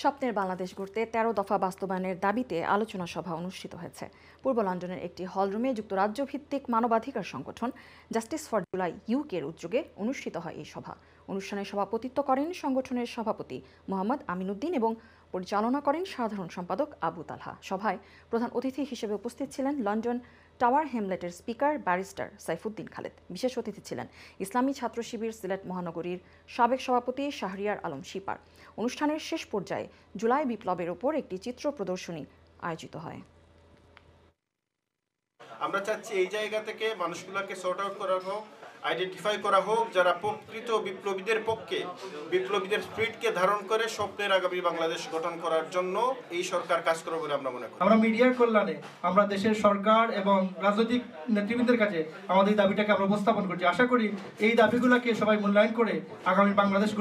স্বপ্নের বাংলাদেশ গড়তে ১৩ দফা বাস্তবায়নের দাবিতে আলোচনা সভা অনুষ্ঠিত হয়েছে। পূর্ব লন্ডনের একটি হলরুমে যুক্তরাজ্য ভিত্তিক মানবাধিকার সংগঠন জাস্টিস ফর জুলাই ইউকের উদ্যোগে অনুষ্ঠিত হয় এই সভা। অনুষ্ঠানে সভাপতিত্ব করেন সংগঠনের সভাপতি মোহাম্মদ আমিনুদ্দিন এবং পরিচালনা করেন সাধারণ সম্পাদক আবু তালহা। সভায় প্রধান অতিথি হিসেবে উপস্থিত ছিলেন লন্ডন টাওয়ার হ্যামলেটের স্পিকার ব্যারিস্টার সাইফুদ্দিন খালেদ। বিশেষ অতিথি ছিলেন ইসলামী ছাত্র শিবির সিলেট মহানগরীর সাবেক সভাপতি শাহরিয়ার আলম শিপার। অনুষ্ঠানের শেষ পর্যায়ে জুলাই বিপ্লবের ওপর একটি চিত্র প্রদর্শনী আয়োজিত হয়। আমরা চাচ্ছি এই জায়গা থেকে মানুষগুলোকে সর্ট আউট করা হোক, আইডেন্টিফাই করা হোক যারা প্রকৃত বিপ্লবীদের পক্ষে, বিপ্লবীদের স্পিরিটকে ধারণ করে স্বপ্নের আগামী বাংলাদেশ গঠন করার জন্য এই সরকার কাজ করবে বলে আমরা মনে করি। আমরা মিডিয়ার কল্যাণে আমরা দেশের সরকার এবং রাজনৈতিক নেতৃবৃন্দের কাছে আমাদের দাবিটাকে আমরা উপস্থাপন করছি। আশা করি এই দাবিগুলোকে সবাই মূল্যায়ন করে আগামী বাংলাদেশ গড়া